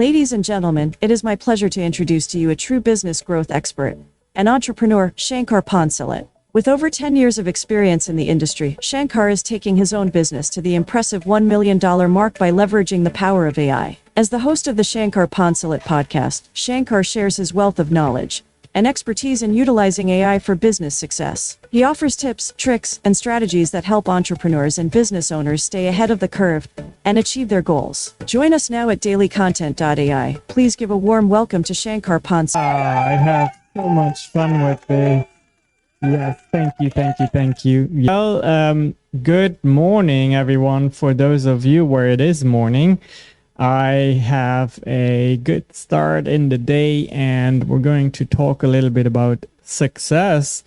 Ladies and gentlemen, it is my pleasure to introduce to you a true business growth expert, an entrepreneur, Shankar Ponsalat. With over 10 years of experience in the industry, Shankar is taking his own business to the impressive $1 million mark by leveraging the power of AI. As the host of the Shankar Ponsalat podcast, Shankar shares his wealth of knowledge and expertise in utilizing AI for business success. He offers tips, tricks, and strategies that help entrepreneurs and business owners stay ahead of the curve and achieve their goals. Join us now at dailycontent.ai. Please give a warm welcome to Shankar Ponsalat. I have so much fun with this. Yes, thank you. Well, good morning, everyone. For those of you where it is morning, I have a good start in the day, and we're going to talk a little bit about success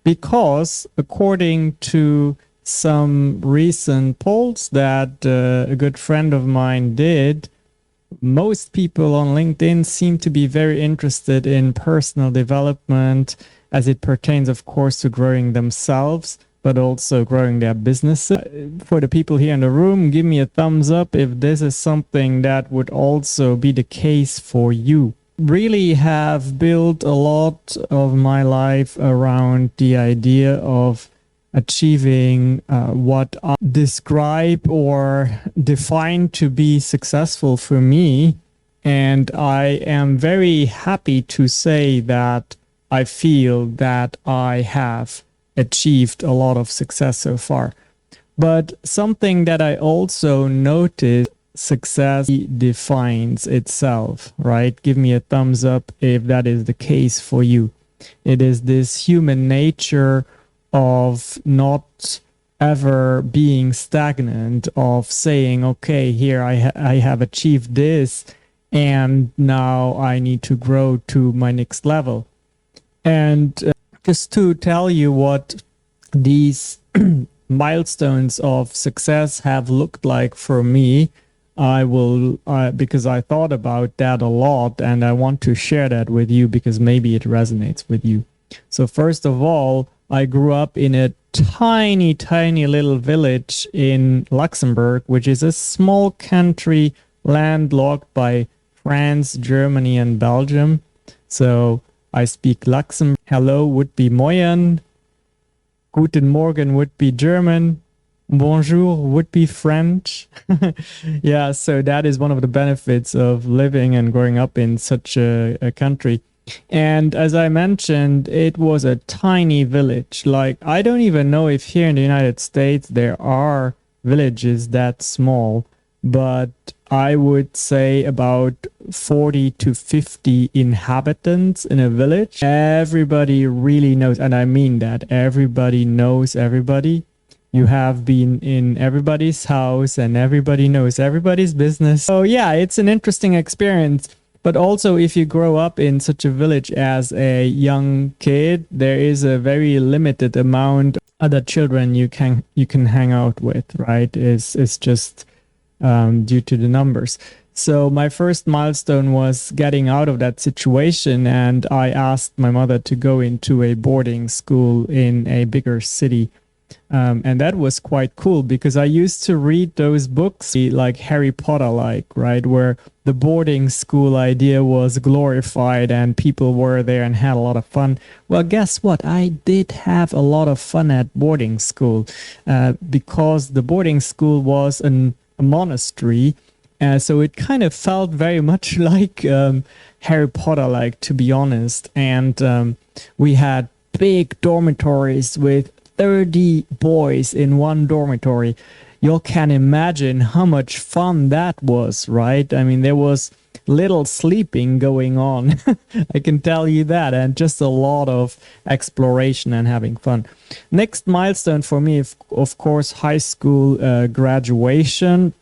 because according to some recent polls that a good friend of mine did, most people on LinkedIn seem to be very interested in personal development as it pertains, of course, to growing themselves, but also growing their businesses. For the people here in the room, give me a thumbs up if this is something that would also be the case for you. Really have built a lot of my life around the idea of achieving what I describe or define to be successful for me. And I am very happy to say that I feel that I have achieved a lot of success so far. But something that I also noticed, success defines itself, right? Give me a thumbs up if that is the case for you. It is this human nature of not ever being stagnant, of saying, okay, here I have achieved this, and now I need to grow to my next level. And just to tell you what these milestones of success have looked like for me, I will, because I thought about that a lot and I want to share that with you because maybe it resonates with you. So first of all, I grew up in a tiny little village in Luxembourg, which is a small country landlocked by France, Germany, and Belgium. So I speak Luxembourg. Hello would be Moyen. Guten Morgen would be German. Bonjour would be French. Yeah, so that is one of the benefits of living and growing up in such a country. And as I mentioned, it was a tiny village. Like, I don't even know if here in the United States there are villages that small, but I would say about 40 to 50 inhabitants in a village. Everybody really knows, and I mean that, everybody knows everybody. You have been in everybody's house and everybody knows everybody's business. So yeah, it's an interesting experience. But also, if you grow up in such a village as a young kid, there is a very limited amount of other children you can hang out with, right? It's just due to the numbers. So my first milestone was getting out of that situation, and I asked my mother to go into a boarding school in a bigger city. And that was quite cool because I used to read those books like Harry Potter, right, where the boarding school idea was glorified and people were there and had a lot of fun. Well, guess what? I did have a lot of fun at boarding school because the boarding school was a monastery. So it kind of felt very much like Harry Potter, to be honest. And we had big dormitories with 30 boys in one dormitory. You can imagine how much fun that was, right? I mean, there was little sleeping going on. I can tell you that, and just a lot of exploration and having fun. Next milestone for me, of course, high school graduation.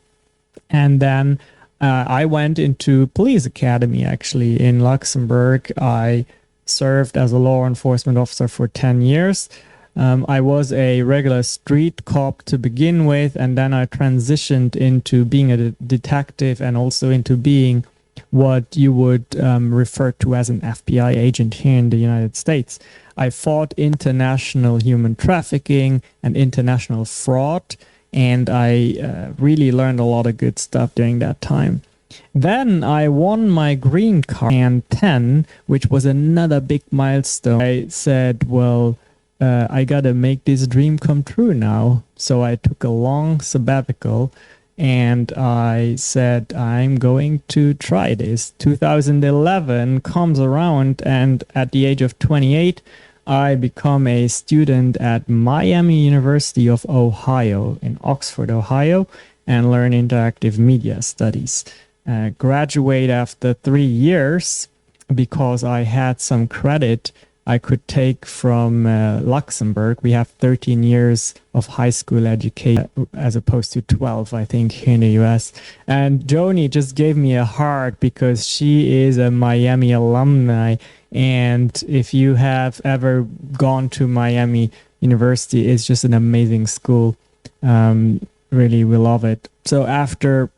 And then I went into police academy, actually, in Luxembourg. I served as a law enforcement officer for 10 years. I was a regular street cop to begin with, and then I transitioned into being a detective and also into being what you would refer to as an FBI agent here in the United States. I fought international human trafficking and international fraud, and I really learned a lot of good stuff during that time. Then I won my green card and 10, which was another big milestone. I said, well, I gotta make this dream come true now. So I took a long sabbatical and I said, I'm going to try this. 2011 comes around, and at the age of 28, I become a student at Miami University of Ohio in Oxford, Ohio, and learn interactive media studies. Graduate after 3 years because I had some credit I could take from Luxembourg. We have 13 years of high school education as opposed to 12, I think, here in the US. And Joni just gave me a heart because she is a Miami alumni. And if you have ever gone to Miami University, it's just an amazing school. Really, we love it. So after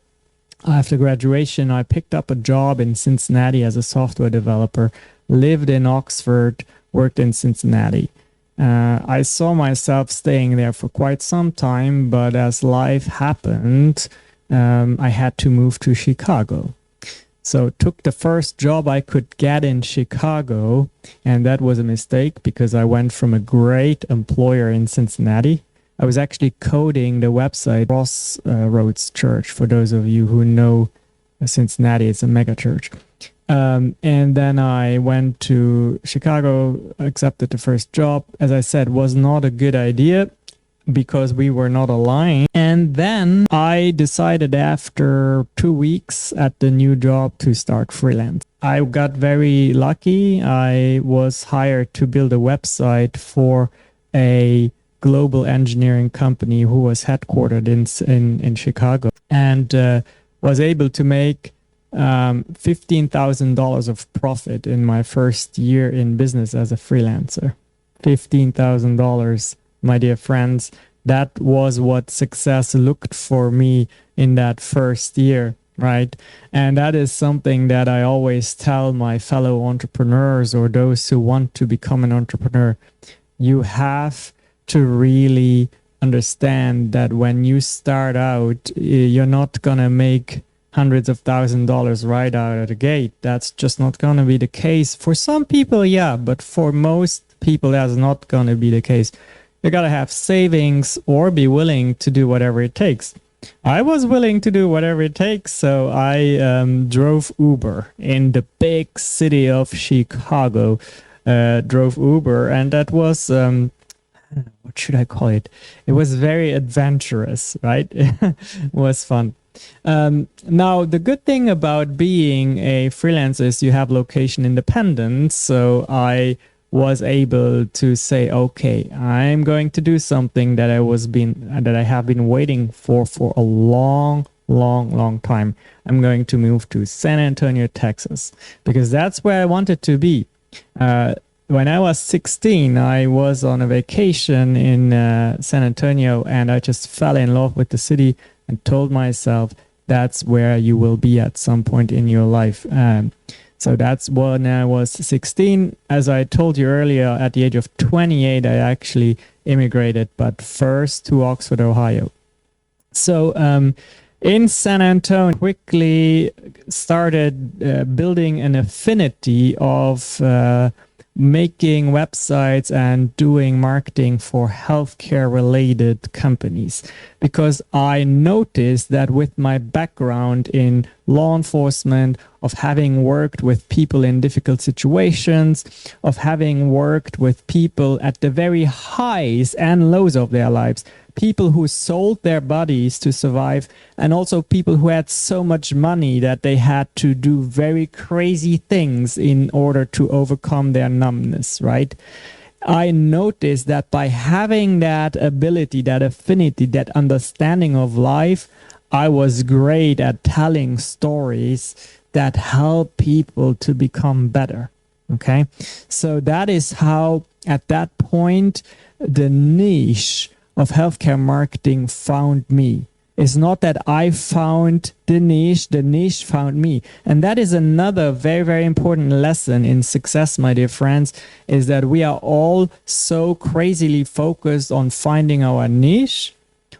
graduation, I picked up a job in Cincinnati as a software developer, lived in Oxford, worked in Cincinnati. I saw myself staying there for quite some time, but as life happened, I had to move to Chicago. So took the first job I could get in Chicago, and that was a mistake because I went from a great employer in Cincinnati. I was actually coding the website Crossroads Church. For those of you who know Cincinnati, it's a mega church. And then I went to Chicago, accepted the first job. As I said, was not a good idea because we were not aligned. And then I decided after 2 weeks at the new job to start freelance. I got very lucky. I was hired to build a website for a global engineering company who was headquartered in Chicago, and was able to make $15,000 of profit in my first year in business as a freelancer. $15,000, my dear friends. That was what success looked for me in that first year, right? And that is something that I always tell my fellow entrepreneurs or those who want to become an entrepreneur. You have to really understand that when you start out, you're not going to make hundreds of $1,000s right out of the gate. That's just not going to be the case. For some people, yeah, but for most people, that's not going to be the case. You got to have savings or be willing to do whatever it takes. I was willing to do whatever it takes, so I drove Uber in the big city of Chicago. Drove Uber, and that was what should I call it? It was very adventurous, right? It was fun. Now, the good thing about being a freelancer is you have location independence. So I was able to say, okay, I'm going to do something that I have been waiting for a long time. I'm going to move to San Antonio, Texas, because that's where I wanted to be. When I was 16, I was on a vacation in San Antonio, and I just fell in love with the city and told myself that's where you will be at some point in your life. So that's when I was 16. As I told you earlier, at the age of 28, I actually immigrated, but first to Oxford, Ohio. So in San Antonio, quickly started building an affinity of making websites and doing marketing for healthcare related companies, because I noticed that with my background in law enforcement, of having worked with people in difficult situations, of having worked with people at the very highs and lows of their lives, people who sold their bodies to survive, and also people who had so much money that they had to do very crazy things in order to overcome their numbness, right? I noticed that by having that ability, that affinity, that understanding of life, I was great at telling stories that help people to become better. Okay, so that is how, at that point, the niche of healthcare marketing found me. It's not that I found the niche found me. And that is another very, very important lesson in success, my dear friends, is that we are all so crazily focused on finding our niche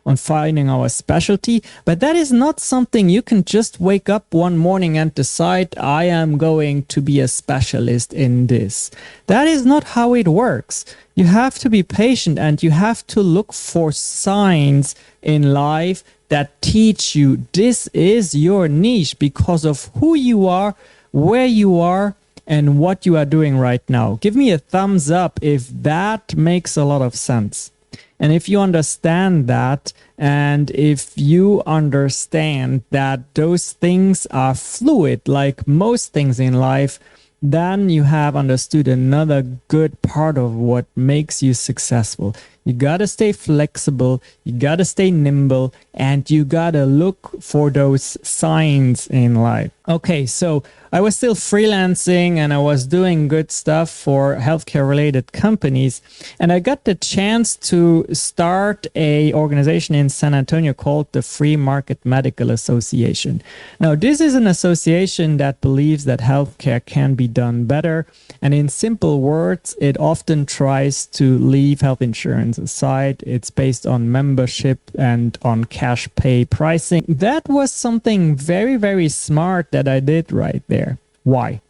on finding our specialty. But that is not something you can just wake up one morning and decide, I am going to be a specialist in this. That is not how it works. You have to be patient and you have to look for signs in life that teach you this is your niche because of who you are, where you are, and what you are doing right now. Give me a thumbs up if that makes a lot of sense. And if you understand that, and if you understand that those things are fluid, like most things in life, then you have understood another good part of what makes you successful. You gotta stay flexible, you gotta stay nimble, and you gotta look for those signs in life. Okay, so I was still freelancing and I was doing good stuff for healthcare related companies. And I got the chance to start a organization in San Antonio called the Free Market Medical Association. Now, this is an association that believes that healthcare can be done better. And in simple words, it often tries to leave health insurance aside. It's based on membership and on cash pay pricing. That was something very, very smart that I did right there. Why?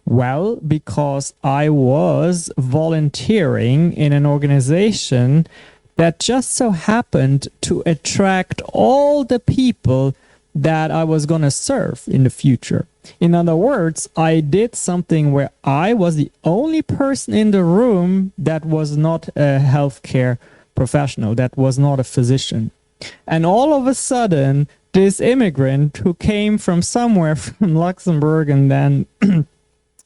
Well, because I was volunteering in an organization that just so happened to attract all the people that I was going to serve in the future. In other words, I did something where I was the only person in the room that was not a healthcare professional, that was not a physician. And all of a sudden, this immigrant who came from somewhere from Luxembourg and then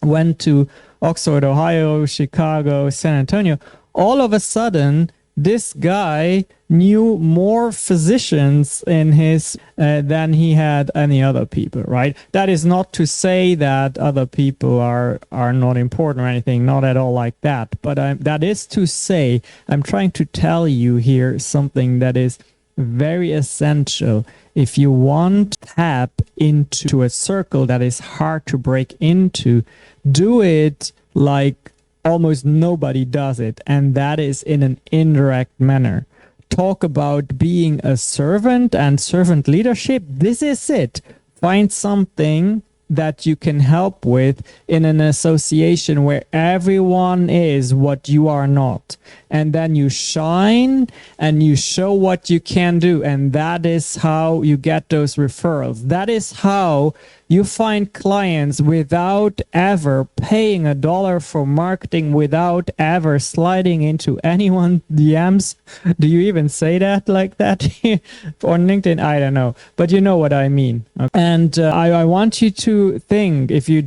went to Oxford, Ohio, Chicago, San Antonio, all of a sudden, this guy knew more physicians in his than he had any other people, right? That is not to say that other people are not important or anything, not at all like that. But that is to say, I'm trying to tell you here something that is very essential. If you want to tap into a circle that is hard to break into, do it like almost nobody does it, and that is in an indirect manner. Talk about being a servant and servant leadership. This is it. Find something that you can help with in an association where everyone is what you are not. And then you shine and you show what you can do. And that is how you get those referrals. That is how you find clients without ever paying $1 for marketing, without ever sliding into anyone's DMs. Do you even say that like that on LinkedIn? I don't know, but you know what I mean. Okay. And I want you to think, if you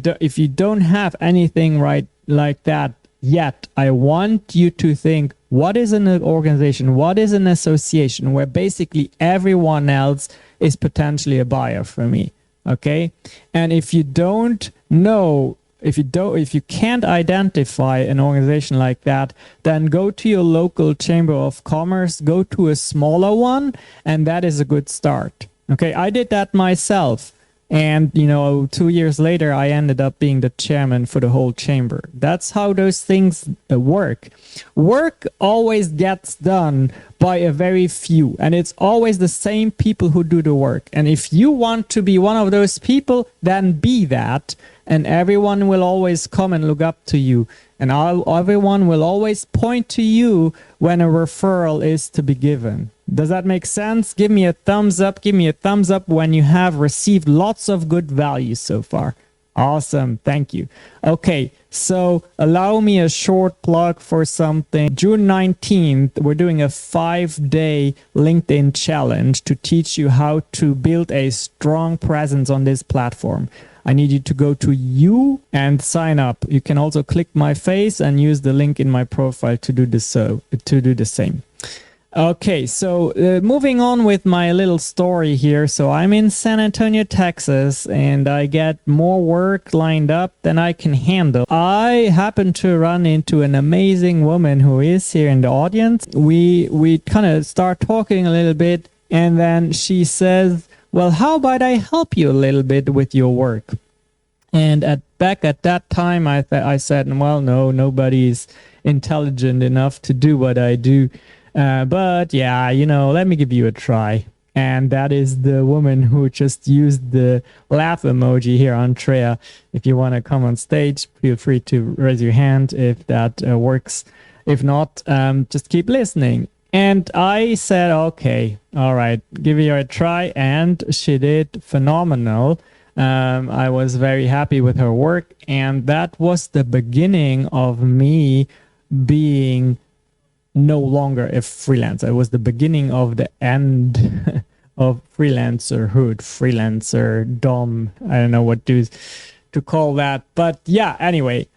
don't have anything right like that yet, I want you to think, what is an organization? What is an association where basically everyone else is potentially a buyer for me? Okay. And if you don't know, if you can't identify an organization like that, then go to your local chamber of commerce, go to a smaller one, and that is a good start. Okay. I did that myself. And, 2 years later, I ended up being the chairman for the whole chamber. That's how those things work. Work always gets done by a very few, and it's always the same people who do the work. And if you want to be one of those people, then be that, and everyone will always come and look up to you. And everyone will always point to you when a referral is to be given. Does that make sense? Give me a thumbs up. Give me a thumbs up when you have received lots of good value so far. Awesome. Thank you. Okay, so allow me a short plug for something. June 19th, we're doing a 5-day LinkedIn challenge to teach you how to build a strong presence on this platform. I need you to go to you and sign up. You can also click my face and use the link in my profile to do the same. Okay, so moving on with my little story here. So I'm in San Antonio, Texas, and I get more work lined up than I can handle. I happen to run into an amazing woman who is here in the audience. We kind of start talking a little bit, and then she says, well, how about I help you a little bit with your work? And back at that time, I said, well, no, nobody's intelligent enough to do what I do. But yeah, let me give you a try. And that is the woman who just used the laugh emoji here, Andrea. If you want to come on stage, feel free to raise your hand if that works. If not, just keep listening. And I said, okay, all right, give it a try. And she did phenomenal. I was very happy with her work. And that was the beginning of me being no longer a freelancer. It was the beginning of the end of freelancerhood, freelancer dom. I don't know what to call that, but yeah. Anyway,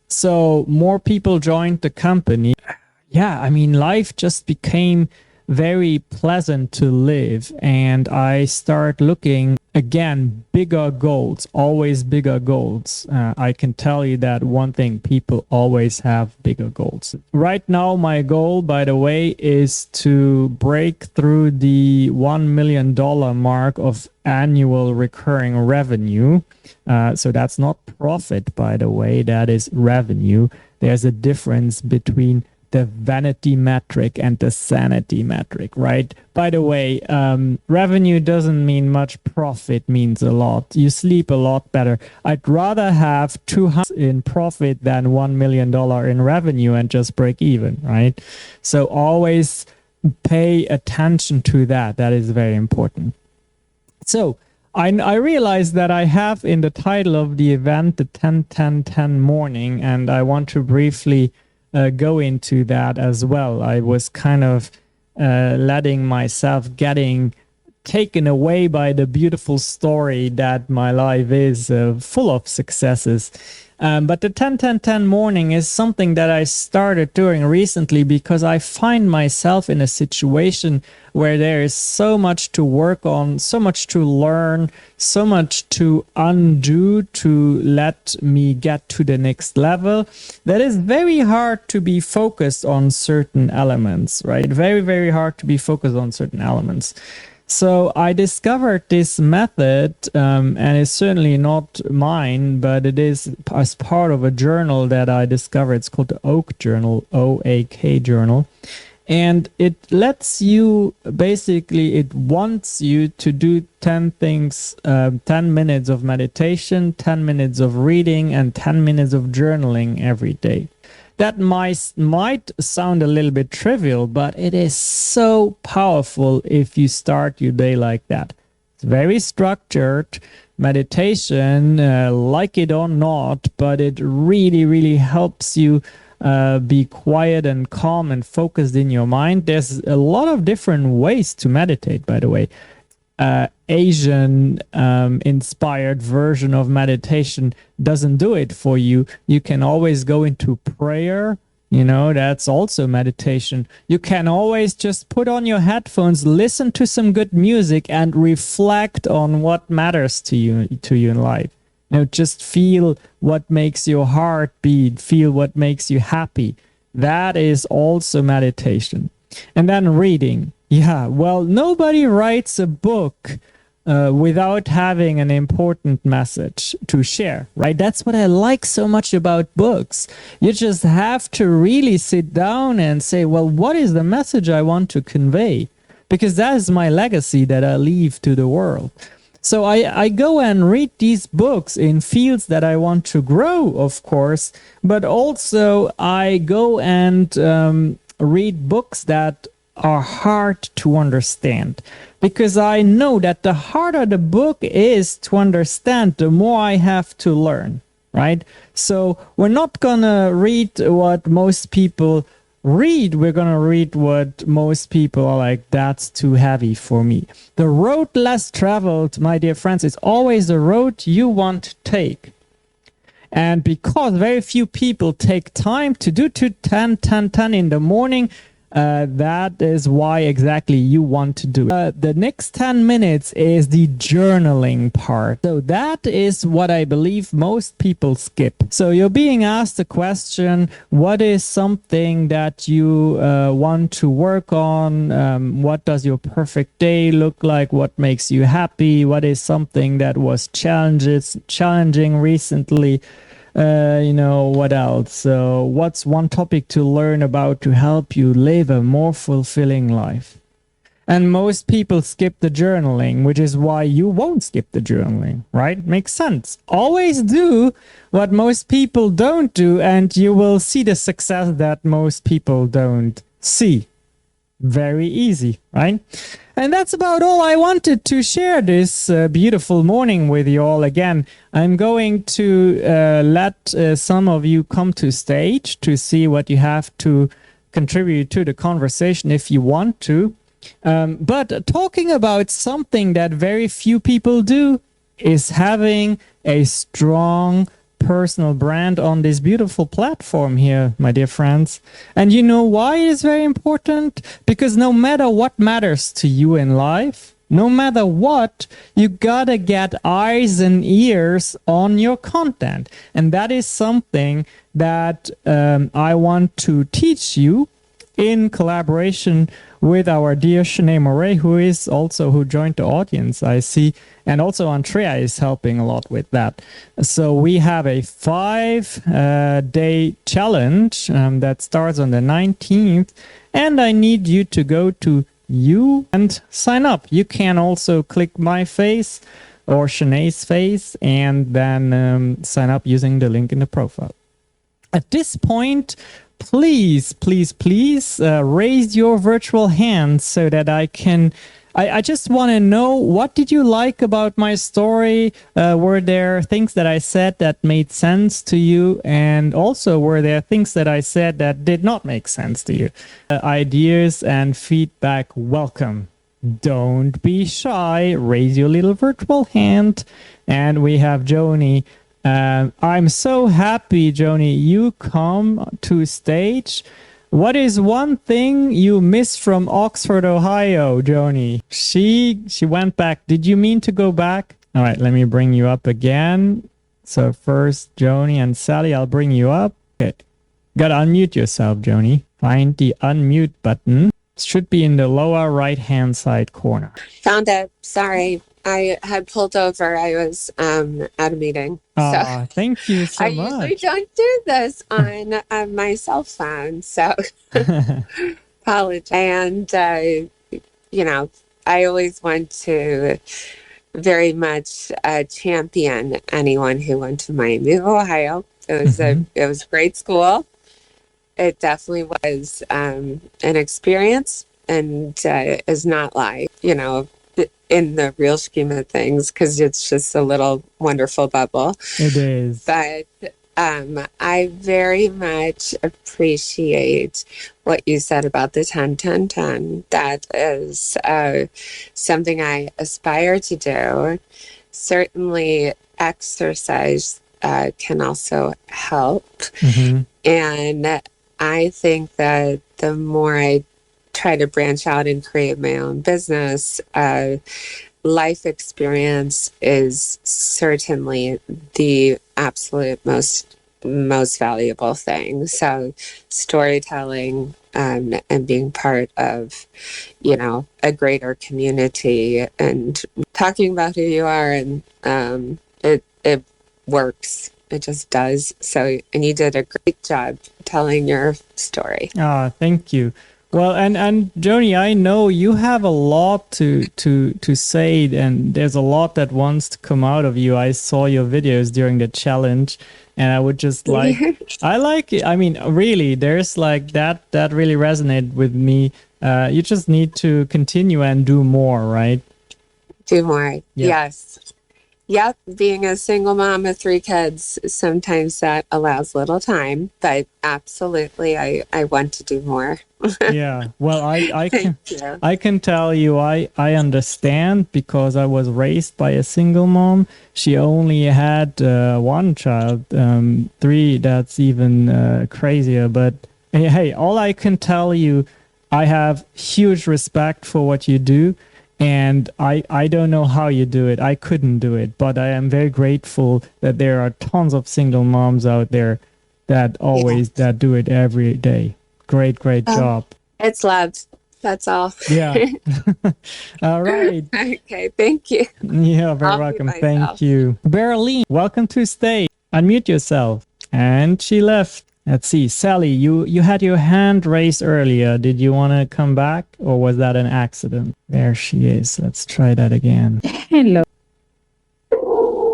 so more people joined the company. Yeah, I mean, life just became very pleasant to live, and I start looking again, bigger goals, always bigger goals. I can tell you that one thing, people always have bigger goals. Right now, my goal, by the way, is to break through the $1 million mark of annual recurring revenue. So that's not profit, by the way, that is revenue. There's a difference between the vanity metric and the sanity metric, right? By the way, revenue doesn't mean much, profit means a lot. You sleep a lot better. I'd rather have 200 in profit than $1 million in revenue and just break even, right? So always pay attention to that. That is very important. So I realized that I have in the title of the event the 10-10-10 morning, and I want to briefly go into that as well. I was kind of letting myself getting taken away by the beautiful story that my life is full of successes. But the 10-10-10 morning is something that I started doing recently because I find myself in a situation where there is so much to work on, so much to learn, so much to undo to let me get to the next level, that is very hard to be focused on certain elements, right? Very, very hard to be focused on certain elements. So I discovered this method, and it's certainly not mine, but it is as part of a journal that I discovered. It's called the Oak Journal, OAK Journal. And it lets you, basically, it wants you to do 10 things, 10 minutes of meditation, 10 minutes of reading, and 10 minutes of journaling every day. That might sound a little bit trivial, but it is so powerful if you start your day like that. It's very structured meditation, like it or not, but it really, really helps you be quiet and calm and focused in your mind. There's a lot of different ways to meditate, by the way. Asian inspired version of meditation doesn't do it for you. You can always go into prayer, that's also meditation. You can always just put on your headphones, listen to some good music, and reflect on what matters to you in life. Just feel what makes your heart beat, feel what makes you happy. That is also meditation. And then reading. Yeah, well, nobody writes a book without having an important message to share, right? That's what I like so much about books. You just have to really sit down and say, well, what is the message I want to convey? Because that is my legacy that I leave to the world. So I go and read these books in fields that I want to grow, of course, but also I go and read books that are hard to understand, because I know that the harder the book is to understand, the more I have to learn, right? So we're not gonna read what most people read. We're gonna read what most people are like, that's too heavy for me. The road less traveled, my dear friends, is always the road you want to take. And because very few people take time to do 10-10-10 in the morning, that is why exactly you want to do it. The next 10 minutes is the journaling part. So that is what I believe most people skip. So you're being asked a question, what is something that you want to work on? What does your perfect day look like? What makes you happy? What is something that was challenging recently? What else? So, what's one topic to learn about to help you live a more fulfilling life? And most people skip the journaling, which is why you won't skip the journaling, right? Makes sense. Always do what most people don't do, and you will see the success that most people don't see. Very easy, right? And that's about all I wanted to share this beautiful morning with you all. Again, I'm going to let some of you come to stage to see what you have to contribute to the conversation if you want to. But talking about something that very few people do is having a strong personal brand on this beautiful platform here, my dear friends. And you know why it is very important? Because no matter what matters to you in life, no matter what, you gotta get eyes and ears on your content. And that is something that I want to teach you in collaboration with our dear Shanae Moray, who joined the audience, I see, and also Andrea is helping a lot with that. So we have a 5-day challenge that starts on the 19th, and I need you to go to you and sign up. You can also click my face or Shanae's face and then sign up using the link in the profile. At this point, please raise your virtual hand so that I just want to know, what did you like about my story? Were there things that I said that made sense to you? And also, were there things that I said that did not make sense to you? Ideas and feedback welcome. Don't be shy. Raise your little virtual hand. And we have Joni. I'm so happy, Joni, you come to stage. What is one thing you miss from Oxford, Ohio, Joni? She went back. Did you mean to go back? All right, let me bring you up again. So first, Joni and Sally, I'll bring you up. Okay. Gotta unmute yourself, Joni. Find the unmute button. It should be in the lower right-hand side corner. Found it. Sorry. I had pulled over. I was at a meeting. So thank you so much. I usually don't do this on my cell phone, so apologize. And, I always want to very much champion anyone who went to Miami of Ohio. It was it was a great school. It definitely was an experience, and is not like, in the real scheme of things, because it's just a little wonderful bubble. It is. But I very much appreciate what you said about the 10-10-10. That is something I aspire to do. Certainly exercise can also help. And I think that the more I try to branch out and create my own business, life experience is certainly the absolute most valuable thing. So storytelling and being part of, a greater community and talking about who you are, and it works. It just does. So, and you did a great job telling your story. Thank you. Well, and Joni, I know you have a lot to say, and there's a lot that wants to come out of you. I saw your videos during the challenge, and I would just I like it. I mean, really, there's like that really resonated with me. You just need to continue and do more, right? Do more. Yes. Yep, being a single mom of 3 kids, sometimes that allows little time, but absolutely, I want to do more. Yeah, well, I can tell you, I understand, because I was raised by a single mom. She only had 1 child, 3. That's even crazier. But hey, all I can tell you, I have huge respect for what you do. And I don't know how you do it. I couldn't do it, but I am very grateful that there are tons of single moms out there that that do it every day. Great job. It's love. That's all. Yeah. All right. Okay. Thank you. Yeah, very welcome. Thank you. Berlin, welcome to stage. Unmute yourself. And she left. Let's see. Sally, you had your hand raised earlier. Did you want to come back or was that an accident? There she is. Let's try that again. Hello.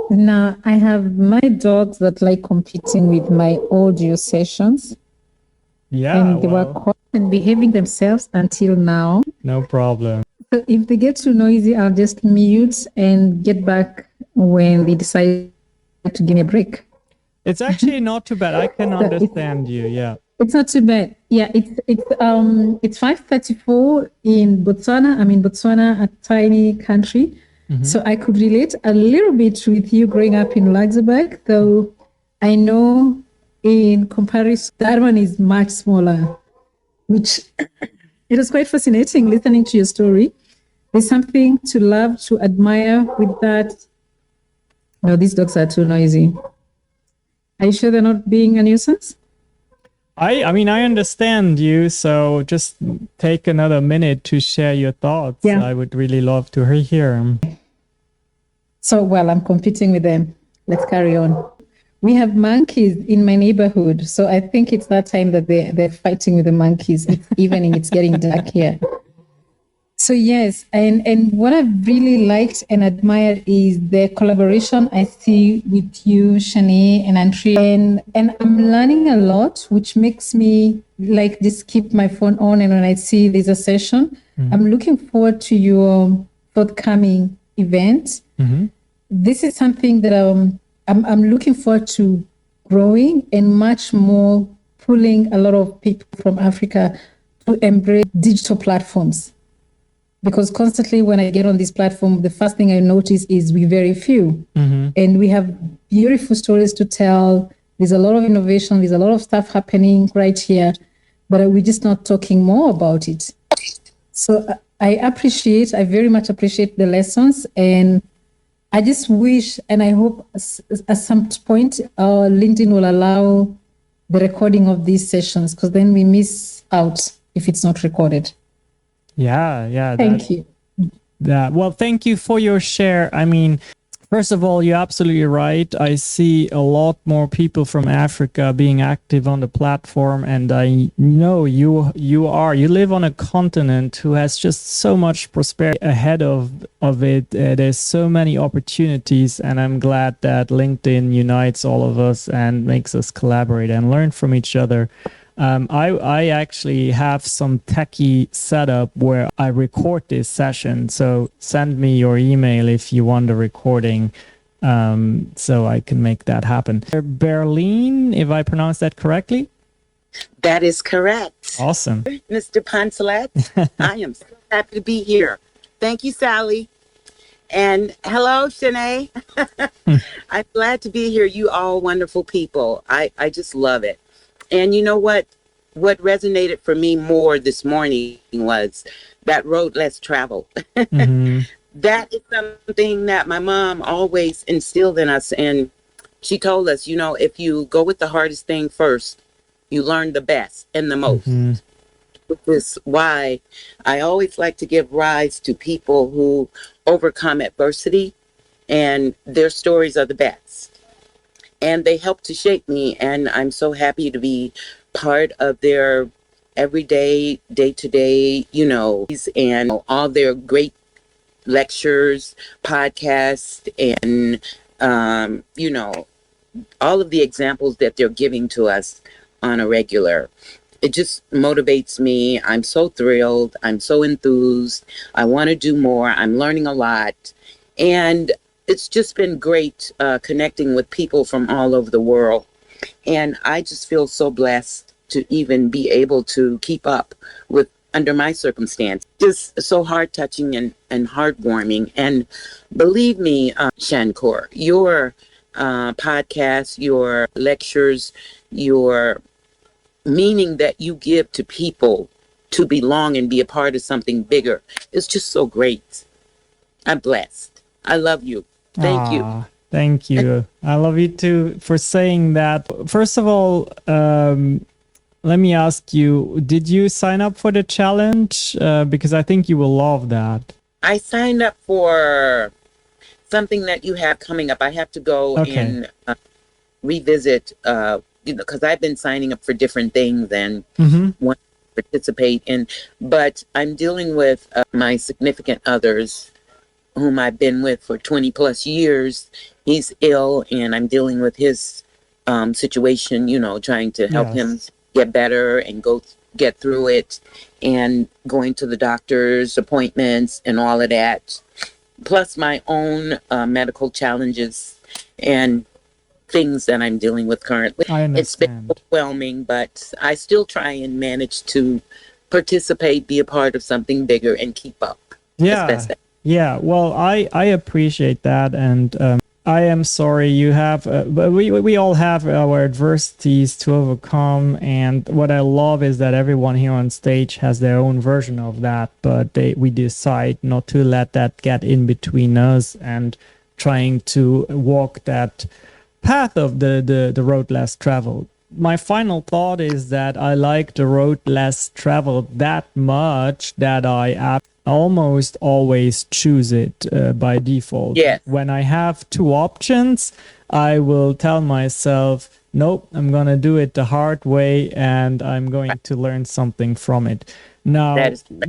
Now, I have my dogs that like competing with my audio sessions. Yeah, and they were quiet and behaving themselves until now. no problem. So if they get too noisy, I'll just mute and get back when they decide to give me a break. It's actually not too bad. I can understand you. Yeah. It's not too bad. Yeah, it's 5:34 in Botswana. I'm in Botswana, a tiny country. So I could relate a little bit with you growing up in Luxembourg, though I know in comparison, that one is much smaller, which it was quite fascinating listening to your story. There's something to love, to admire with that. No, these dogs are too noisy. Are you sure they're not being a nuisance? I mean, I understand you. So just take another minute to share your thoughts. Yeah. I would really love to hear them. So, well, I'm competing with them. Let's carry on. We have monkeys in my neighborhood. So I think it's that time that they're fighting with the monkeys. It's evening, it's getting dark here. So yes, and what I've really liked and admired is the collaboration I see with you, Shanae and Andrea. And I'm learning a lot, which makes me like just keep my phone on. And when I see there's a session, I'm looking forward to your forthcoming event. This is something that I'm looking forward to growing and much more pulling a lot of people from Africa to embrace digital platforms. Because constantly when I get on this platform, the first thing I notice is we're very few. And we have beautiful stories to tell. There's a lot of innovation. There's a lot of stuff happening right here, but we're just not talking more about it. So I very much appreciate the lessons. And I just wish, and I hope at some point, LinkedIn will allow the recording of these sessions, because then we miss out if it's not recorded. Yeah. Thank you. Well, thank you for your share. I mean, first of all, you're absolutely right. I see a lot more people from Africa being active on the platform, and I know you live on a continent who has just so much prosperity ahead of it. There's so many opportunities, and I'm glad that LinkedIn unites all of us and makes us collaborate and learn from each other. I actually have some techie setup where I record this session. So send me your email if you want a recording, so I can make that happen. Berlin, if I pronounce that correctly? That is correct. Awesome. Mr. Poncelet, I am so happy to be here. Thank you, Sally. And hello, Shanae. I'm glad to be here. You all wonderful people. I just love it. And you know what resonated for me more this morning was that road less traveled. That is something that my mom always instilled in us. And she told us, if you go with the hardest thing first, you learn the best and the most. Which is why I always like to give rise to people who overcome adversity, and their stories are the best. And they help to shape me, and I'm so happy to be part of their everyday, day-to-day, and all their great lectures, podcasts, and, all of the examples that they're giving to us on a regular. It just motivates me. I'm so thrilled. I'm so enthused. I want to do more. I'm learning a lot. And it's just been great connecting with people from all over the world. And I just feel so blessed to even be able to keep up with under my circumstance. Just so heart-touching and heartwarming. And believe me, Shankar, your podcast, your lectures, your meaning that you give to people to belong and be a part of something bigger is just so great. I'm blessed. I love you. Thank you. Thank you. I love you too for saying that. First of all, let me ask you, did you sign up for the challenge? Because I think you will love that. I signed up for something that you have coming up. I have to go revisit, because I've been signing up for different things and Mm-hmm. want to participate in, but I'm dealing with my significant others whom I've been with for 20 plus years. He's ill and I'm dealing with his situation, trying to help him Yes. get better and get through it, and going to the doctor's appointments and all of that, plus my own medical challenges and things that I'm dealing with currently. I It's been understand. overwhelming, but I still try and manage to participate, be a part of something bigger, and keep up as Yeah. best I Yeah. Well, I appreciate that, and I am sorry you have, but we all have our adversities to overcome. And what I love is that everyone here on stage has their own version of that, but we decide not to let that get in between us and trying to walk that path of the road less traveled. My final thought is that I like the road less traveled that much that I almost always choose it by default. Yes. When I have two options, I will tell myself, nope, I'm going to do it the hard way and I'm going to learn something from it. Now, That is correct.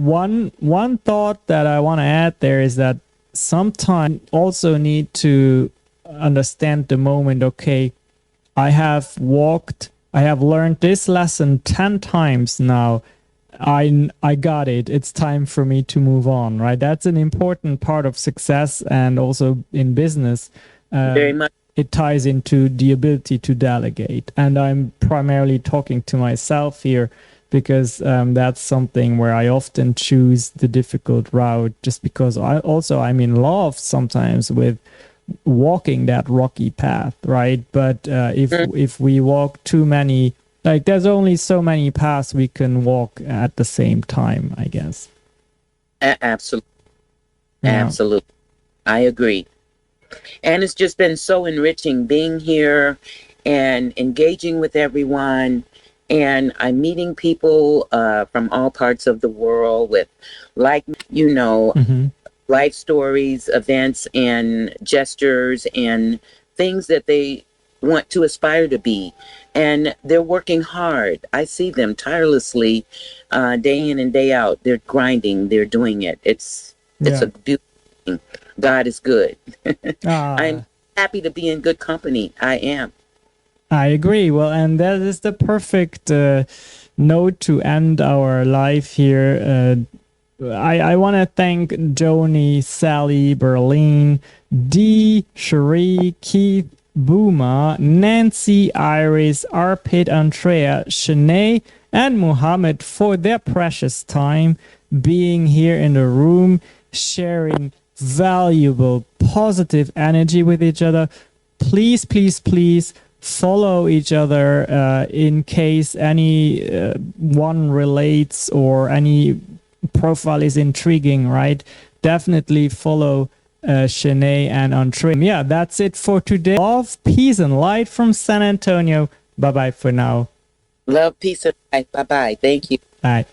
one thought that I want to add there is that sometimes also need to understand the moment. Okay, I have learned this lesson 10 times now. I got it. It's time for me to move on, right? That's an important part of success, and also in business. Very much. It ties into the ability to delegate. And I'm primarily talking to myself here because that's something where I often choose the difficult route, just because I'm in love sometimes with walking that rocky path, right? But if we walk too many, like there's only so many paths we can walk at the same time, I guess. Absolutely. Yeah. Absolutely. I agree. And it's just been so enriching being here and engaging with everyone. And I'm meeting people from all parts of the world with, like, Mhm. life stories, events, and gestures and things that they want to aspire to be. And they're working hard. I see them tirelessly, day in and day out. They're grinding, they're doing it. It's Yeah. a beautiful thing. God is good. Ah, I'm happy to be in good company. I am. I agree. Well, and that is the perfect note to end our life here. I want to thank Joni, Sally, Berlin, Dee, Cherie, Keith, Booma, Nancy, Iris, Arpit, Andrea, Shanae, and Muhammad for their precious time being here in the room, sharing valuable, positive energy with each other. Please, please, please follow each other in case any one relates or any profile is intriguing, right? Definitely follow Shanae and Andre. Yeah, that's it for today. Love, peace, and light from San Antonio. Bye bye for now. Love, peace, and life. Bye bye. Thank you. Bye.